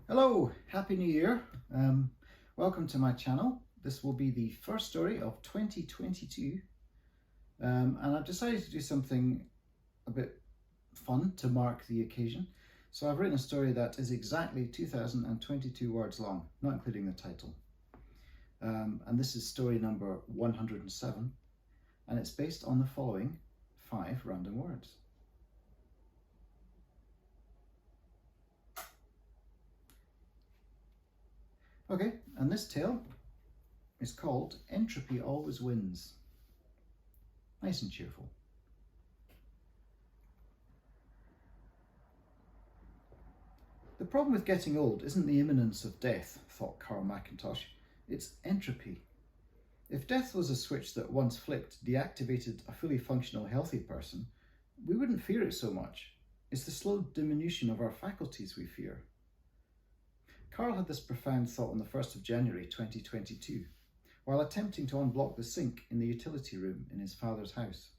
Hello, Happy New Year. Welcome to my channel. This will be the first story of 2022 and I've decided to do something a bit fun to mark the occasion. So I've written a story that is exactly 2022 words long, not including the title. And this is story number 107 and it's based on the following 5 random words. Okay, and this tale is called Entropy Always Wins. Nice and cheerful. The problem with getting old isn't the imminence of death, thought Karl McIntosh, it's entropy. If death was a switch that once flicked deactivated a fully functional healthy person, we wouldn't fear it so much. It's the slow diminution of our faculties we fear. Karl had this profound thought on the 1st of January 2022, while attempting to unblock the sink in the utility room in his father's house.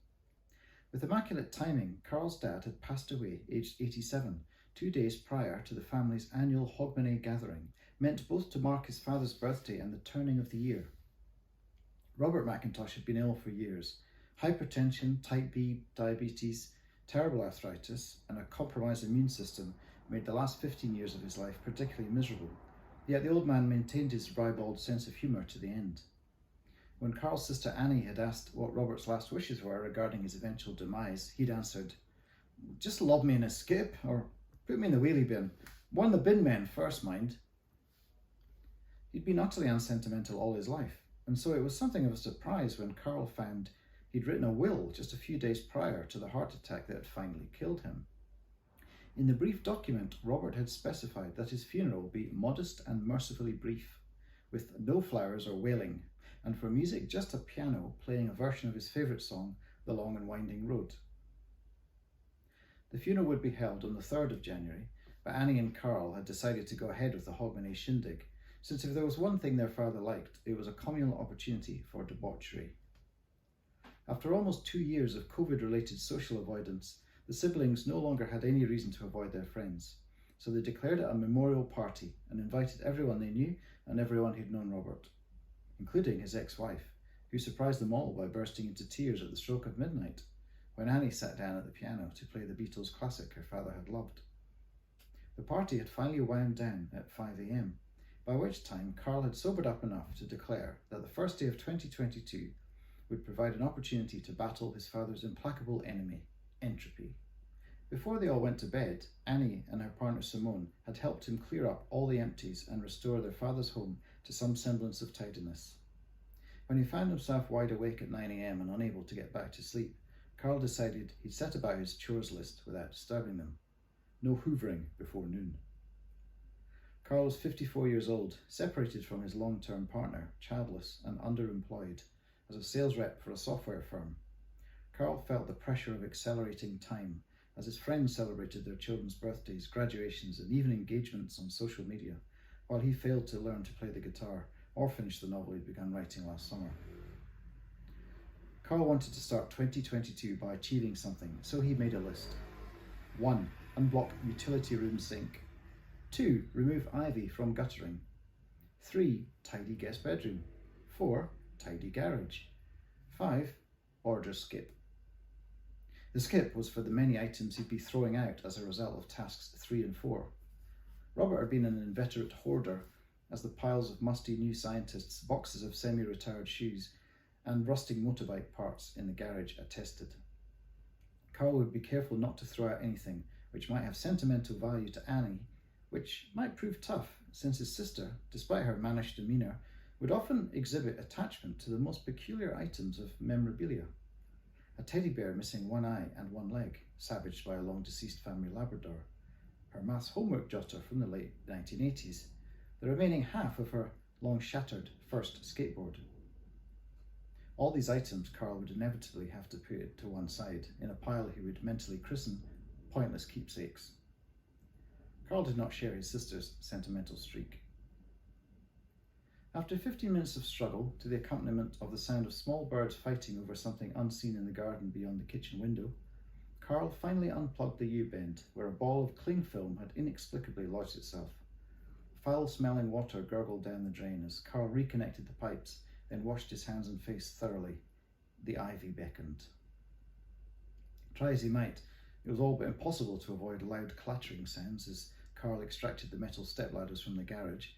With immaculate timing, Karl's dad had passed away, aged 87, 2 days prior to the family's annual Hogmanay gathering, meant both to mark his father's birthday and the turning of the year. Robert McIntosh had been ill for years. Hypertension, type B diabetes, terrible arthritis, and a compromised immune system made the last 15 years of his life particularly miserable, yet the old man maintained his ribald sense of humour to the end. When Karl's sister Annie had asked what Robert's last wishes were regarding his eventual demise, he'd answered, "Just lob me in a skip, or put me in the wheelie bin. One the bin men first, mind." He'd been utterly unsentimental all his life, and so it was something of a surprise when Karl found he'd written a will just a few days prior to the heart attack that had finally killed him. In the brief document, Robert had specified that his funeral would be modest and mercifully brief, with no flowers or wailing, and for music just a piano playing a version of his favourite song, The Long and Winding Road. The funeral would be held on the 3rd of January, but Annie and Karl had decided to go ahead with the Hogmanay shindig, since if there was one thing their father liked, it was a communal opportunity for debauchery. After almost 2 years of COVID-related social avoidance, the siblings no longer had any reason to avoid their friends, so they declared it a memorial party and invited everyone they knew and everyone who'd known Robert, including his ex-wife, who surprised them all by bursting into tears at the stroke of midnight, when Annie sat down at the piano to play the Beatles classic her father had loved. The party had finally wound down at 5 a.m, by which time Karl had sobered up enough to declare that the first day of 2022 would provide an opportunity to battle his father's implacable enemy, entropy. Before they all went to bed, Annie and her partner Simone had helped him clear up all the empties and restore their father's home to some semblance of tidiness. When he found himself wide awake at 9 a.m. and unable to get back to sleep, Karl decided he'd set about his chores list without disturbing them. No hoovering before noon. Karl was 54 years old, separated from his long-term partner, childless and underemployed, as a sales rep for a software firm. Karl felt the pressure of accelerating time as his friends celebrated their children's birthdays, graduations, and even engagements on social media, while he failed to learn to play the guitar or finish the novel he began writing last summer. Karl wanted to start 2022 by achieving something, so he made a list. 1. Unblock utility room sink. 2. Remove ivy from guttering. 3. Tidy guest bedroom. 4. Tidy garage. 5. Order skip. The skip was for the many items he'd be throwing out as a result of tasks 3 and 4. Robert had been an inveterate hoarder, as the piles of musty New Scientists, boxes of semi-retired shoes, and rusting motorbike parts in the garage attested. Karl would be careful not to throw out anything which might have sentimental value to Annie, which might prove tough, since his sister, despite her mannish demeanour, would often exhibit attachment to the most peculiar items of memorabilia. A teddy bear missing one eye and one leg, savaged by a long-deceased family Labrador, her maths homework jotter from the late 1980s, the remaining half of her long-shattered first skateboard. All these items Karl would inevitably have to put to one side, in a pile he would mentally christen pointless keepsakes. Karl did not share his sister's sentimental streak. After 15 minutes of struggle, to the accompaniment of the sound of small birds fighting over something unseen in the garden beyond the kitchen window, Karl finally unplugged the U-bend, where a ball of cling film had inexplicably lodged itself. Foul-smelling water gurgled down the drain as Carl reconnected the pipes, then washed his hands and face thoroughly. The ivy beckoned. Try as he might, it was all but impossible to avoid loud clattering sounds as Carl extracted the metal stepladders from the garage.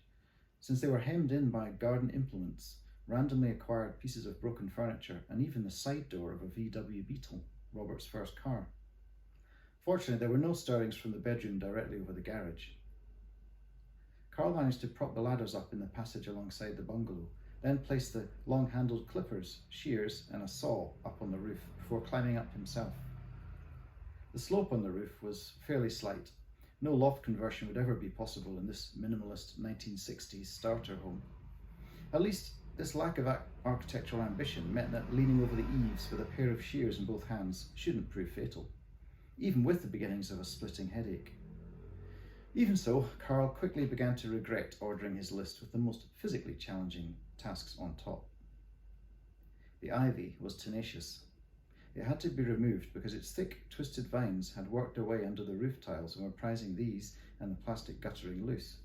Since they were hemmed in by garden implements, randomly acquired pieces of broken furniture, and even the side door of a VW Beetle, Robert's first car. Fortunately, there were no stirrings from the bedroom directly over the garage. Carl managed to prop the ladders up in the passage alongside the bungalow, then placed the long-handled clippers, shears, and a saw up on the roof before climbing up himself. The slope on the roof was fairly slight. No loft conversion would ever be possible in this minimalist 1960s starter home. At least, this lack of architectural ambition meant that leaning over the eaves with a pair of shears in both hands shouldn't prove fatal, even with the beginnings of a splitting headache. Even so, Carl quickly began to regret ordering his list with the most physically challenging tasks on top. The ivy was tenacious. It had to be removed because its thick, twisted vines had worked their way under the roof tiles and were prizing these and the plastic guttering loose.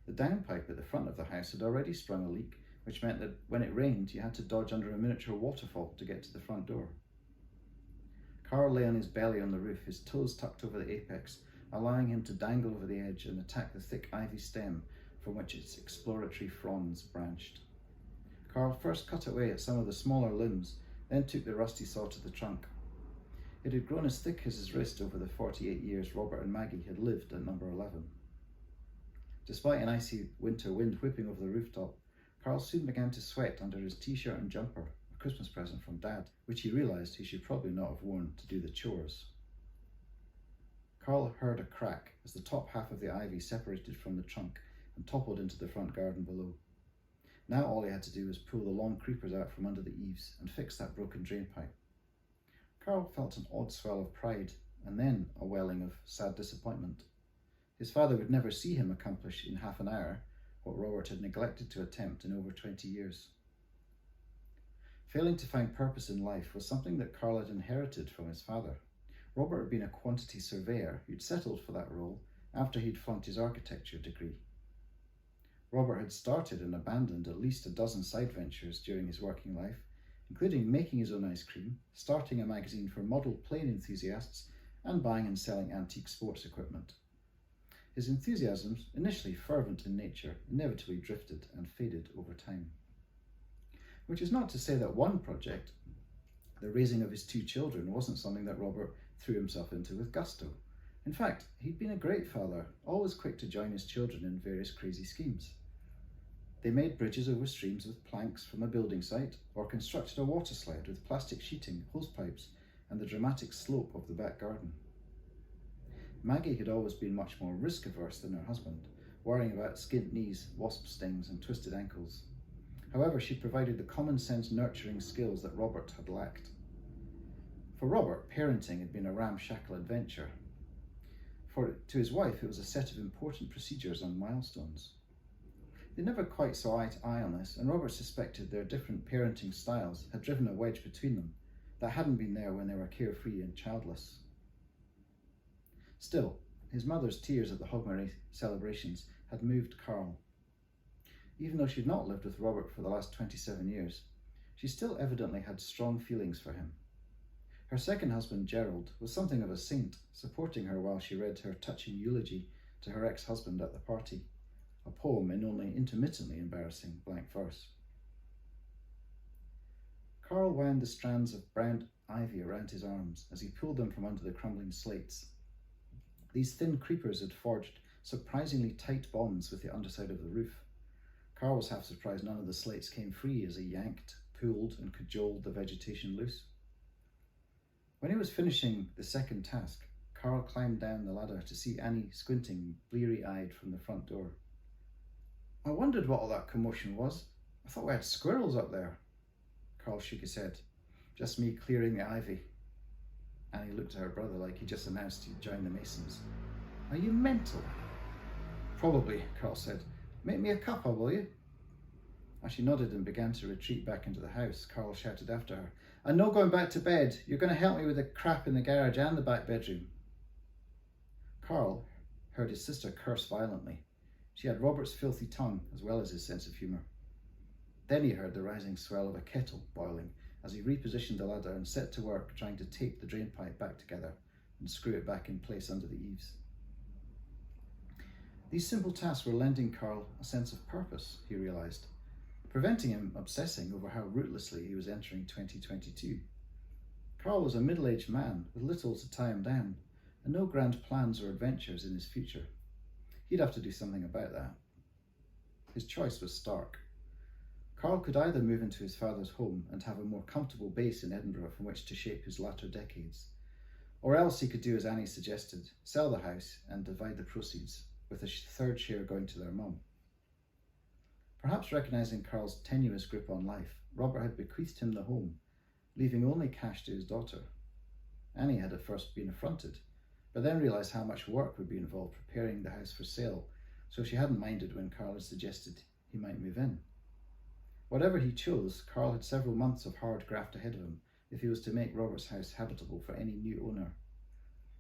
The downpipe at the front of the house had already sprung a leak, which meant that when it rained, you had to dodge under a miniature waterfall to get to the front door. Carl lay on his belly on the roof, his toes tucked over the apex, allowing him to dangle over the edge and attack the thick ivy stem from which its exploratory fronds branched. Carl first cut away at some of the smaller limbs, then took the rusty saw to the trunk. It had grown as thick as his wrist over the 48 years Robert and Maggie had lived at number 11. Despite an icy winter wind whipping over the rooftop, Carl soon began to sweat under his t-shirt and jumper, a Christmas present from Dad, which he realised he should probably not have worn to do the chores. Carl heard a crack as the top half of the ivy separated from the trunk and toppled into the front garden below. Now all he had to do was pull the long creepers out from under the eaves and fix that broken drain pipe. Carl felt an odd swell of pride and then a welling of sad disappointment. His father would never see him accomplish in half an hour what Robert had neglected to attempt in over 20 years. Failing to find purpose in life was something that Carl had inherited from his father. Robert had been a quantity surveyor who'd settled for that role after he'd flunked his architecture degree. Robert had started and abandoned at least a dozen side ventures during his working life, including making his own ice cream, starting a magazine for model plane enthusiasts, and buying and selling antique sports equipment. His enthusiasms, initially fervent in nature, inevitably drifted and faded over time. Which is not to say that one project, the raising of his 2 children, wasn't something that Robert threw himself into with gusto. In fact, he'd been a great father, always quick to join his children in various crazy schemes. They made bridges over streams with planks from a building site, or constructed a water slide with plastic sheeting, hosepipes, and the dramatic slope of the back garden. Maggie had always been much more risk-averse than her husband, worrying about skinned knees, wasp stings, and twisted ankles. However, she provided the common-sense nurturing skills that Robert had lacked. For Robert, parenting had been a ramshackle adventure. To his wife, it was a set of important procedures and milestones. They never quite saw eye to eye on this, and Robert suspected their different parenting styles had driven a wedge between them that hadn't been there when they were carefree and childless. Still, his mother's tears at the Hogmanay celebrations had moved Carl. Even though she'd not lived with Robert for the last 27 years, she still evidently had strong feelings for him. Her second husband, Gerald, was something of a saint, supporting her while she read her touching eulogy to her ex-husband at the party, a poem in only intermittently embarrassing blank verse. Carl wound the strands of brown ivy around his arms as he pulled them from under the crumbling slates. These thin creepers had forged surprisingly tight bonds with the underside of the roof. Carl was half surprised none of the slates came free as he yanked, pulled, and cajoled the vegetation loose. When he was finishing the second task, Carl climbed down the ladder to see Annie squinting bleary-eyed from the front door. "I wondered what all that commotion was. I thought we had squirrels up there." Carl shook his head. "Just me clearing the ivy." Annie looked at her brother like he just announced he'd joined the Masons. "Are you mental?" "Probably," Carl said. "Make me a cuppa, will you?" As she nodded and began to retreat back into the house, Carl shouted after her, "I'm not going back to bed. You're going to help me with the crap in the garage and the back bedroom." Carl heard his sister curse violently. She had Robert's filthy tongue as well as his sense of humour. Then he heard the rising swell of a kettle boiling as he repositioned the ladder and set to work trying to tape the drain pipe back together and screw it back in place under the eaves. These simple tasks were lending Carl a sense of purpose, he realised, preventing him obsessing over how rootlessly he was entering 2022. Carl was a middle-aged man with little to tie him down and no grand plans or adventures in his future. He'd have to do something about that. His choice was stark. Carl could either move into his father's home and have a more comfortable base in Edinburgh from which to shape his latter decades, or else he could do as Annie suggested, sell the house and divide the proceeds, with a third share going to their mum. Perhaps recognising Carl's tenuous grip on life, Robert had bequeathed him the home, leaving only cash to his daughter. Annie had at first been affronted, but then realised how much work would be involved preparing the house for sale, so she hadn't minded when Carl had suggested he might move in. Whatever he chose, Carl had several months of hard graft ahead of him if he was to make Robert's house habitable for any new owner.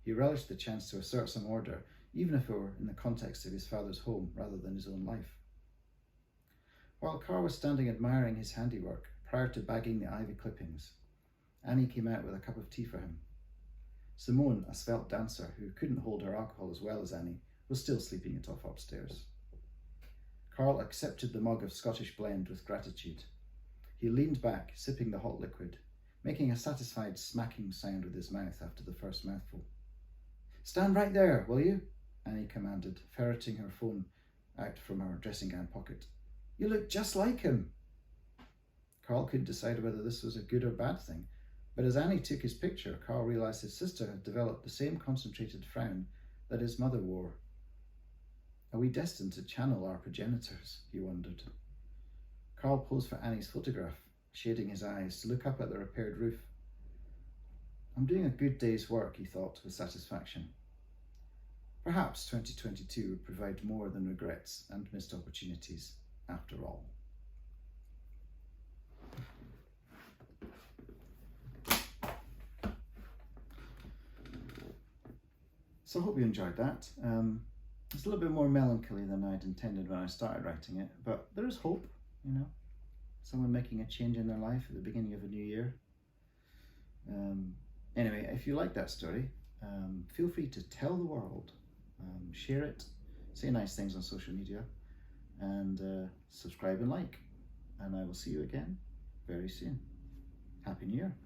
He relished the chance to assert some order, even if it were in the context of his father's home rather than his own life. While Carl was standing admiring his handiwork prior to bagging the ivy clippings, Annie came out with a cup of tea for him. Simone, a svelte dancer who couldn't hold her alcohol as well as Annie, was still sleeping it off upstairs. Carl accepted the mug of Scottish blend with gratitude. He leaned back, sipping the hot liquid, making a satisfied smacking sound with his mouth after the first mouthful. "Stand right there, will you?" Annie commanded, ferreting her phone out from her dressing gown pocket. "You look just like him." Carl couldn't decide whether this was a good or bad thing, but as Annie took his picture, Carl realised his sister had developed the same concentrated frown that his mother wore. Are we destined to channel our progenitors? He wondered. Carl posed for Annie's photograph, shading his eyes to look up at the repaired roof. I'm doing a good day's work, he thought with satisfaction. Perhaps 2022 would provide more than regrets and missed opportunities, after all. So I hope you enjoyed that. It's a little bit more melancholy than I'd intended when I started writing it, but there is hope, someone making a change in their life at the beginning of a new year. Anyway, if you like that story, feel free to tell the world, share it, say nice things on social media, and subscribe and like. And I will see you again very soon. Happy New Year.